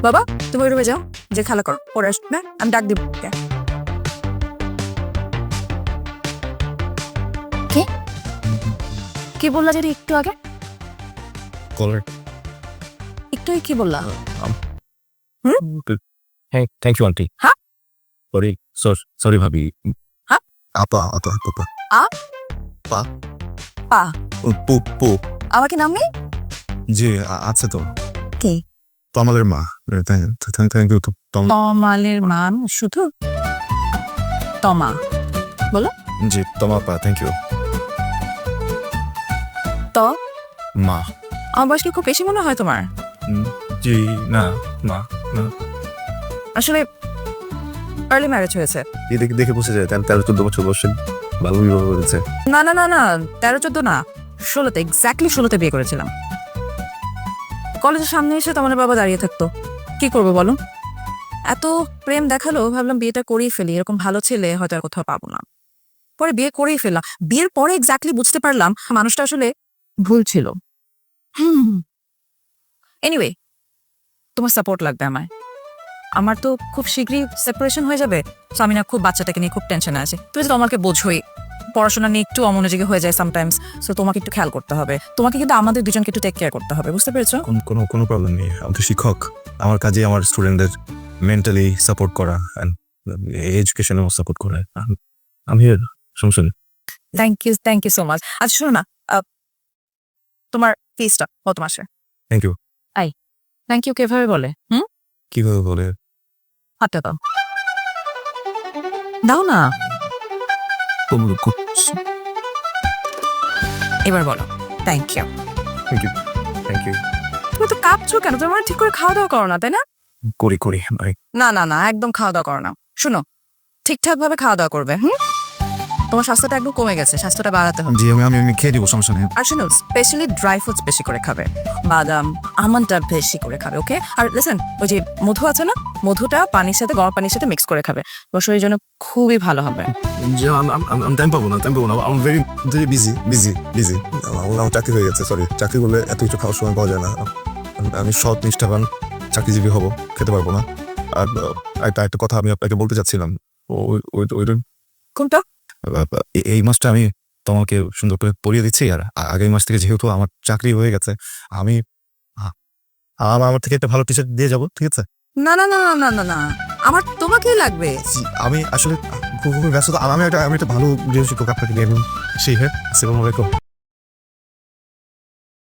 বাবা তুমি ওই রুমে যাও, যে খেলা করো, পরে আসবে, আমি ডাক দিব। কে কি বললা যে একটু আগে? কলার একটু কি বললা? থ্যাংক ইউ আন্টি। হ্যাঁ? সরি সরি ভাবি। হ্যাঁ? আপা আপা আপা আ পা পা পু পু আমার কি নাম নেই? জি আছে তো। কে? তো আমাদের মা। Thank you. তমালের মান শুধু তমা বলো। জি তোমার পা, থ্যাংক ইউ। তো মা। আমার বয়স কি খুব বেশি মনে হয় তোমার? জি না মা না। আসলে আর্লি ম্যারেজ হয়েছে। দেখে দেখে বুঝে যায় 13-14 বছর বয়সে ভালো বিবাহ করেছে। না না না না 13-14 না, 16তে, এক্স্যাক্টলি 16তে বিয়ে করেছিলাম। কলেজের সামনে এসে তোমার বাবা দাঁড়িয়ে থাকতো, কি করবো বলো? এত প্রেম দেখালো, ভাবলাম বিয়েটা করেই ফেলি, এরকম ভালো ছেলে হয়তো আর কোথাও পাবো না। পরে বিয়ে করেই ফেললাম। বিয়ের পরে এক্স্যাক্টলি বুঝতে পারলাম মানুষটা আসলে ভুল ছিল। এনিওয়ে, তোমার সাপোর্ট লাগবে আমায়। আমার তো খুব শীঘ্রই সেপারেশন হয়ে যাবে, তো আমি না খুব বাচ্চাটাকে নিয়ে খুব টেনশনে আছি। তুমি তো আমাকে বোঝোই, পড়াশোনা নিয়ে একটু অমনোযোগী হয়ে যায় সামটাইমস, সো তোমাকে একটু খেয়াল করতে হবে। তোমাকে কিন্তু আমাদের দুজনকে একটু টেক কেয়ার করতে হবে, বুঝতে পেরেছো? কোনো প্রবলেম নেই। আমি তো শিক্ষক, আমার কাজে আমার স্টুডেন্টদের মেন্টালি সাপোর্ট করা এন্ড এডুকেশনেও সাপোর্ট করা। আমি হিয়ার, সমস্যা নেই। Thank you so much. আচ্ছা শোনো না, তোমার ফিসটা কত মাসে? Thank you. থ্যাংক ইউ কিভাবে বলে? কিভাবে বলে? হাতটা দাও, দাও না, এবার বলো thank you. Thank you thank you. তুমি তো কাঁপছো কেন? তোমার ঠিক করে খাওয়া দাওয়া করো না, তাই না? করি ভাই। না না না, একদম খাওয়া দাওয়া করো না। শোনো, ঠিকঠাক ভাবে খাওয়া দাওয়া করবে। তোমার স্বাস্থ্যটা একদম কমে গেছে, স্বাস্থ্যটা বাড়াতে হবে। জি আমি খেয়ে দিব, সমস্যা নেই। আর শোনো, স্পেশালি ড্রাই ফ্রুটস বেশি করে খাবে, বাদাম আমন্ডটা বেশি করে খাবে, ওকে? আর লিসেন, ওই যে মধু আছে না, মধুটা পানির সাথে, গরম পানির সাথে মিক্স করে খাবে, তোমার শরীরের জন্য খুবই ভালো হবে। জি আমি টাইম পাবো না আমি ভেরি বিজি। আমার চাকরি হয়ে গেছে, সরি। চাকরি করলে এত কিছু খাওয়ার সময় পাওয়া যায় না। আমি সৎ নিষ্ঠাবান চাকরিজীবী হব, খেতে পারবো না। আর একটা কথা আমি আপনাকে বলতে চাচ্ছিলাম, ওই কোনটা? এই মাসটা আমি তোমাকে সুন্দর করে পড়িয়ে দিচ্ছি, আর আগামী মাস থেকে যেহেতু আমার চাকরি হয়ে গেছে, আমি আমার থেকে একটা ভালো টি শার্ট দিয়ে যাবো, ঠিক আছে? না না না না না না না, আমার তোমাকেই লাগবে। আমি আসলে খুব ব্যস্ত, আমি একটা ভালো গৃহশিক্ষক আপনাকে দিয়ে সেই। হ্যাঁ, আসসালামু আলাইকুম।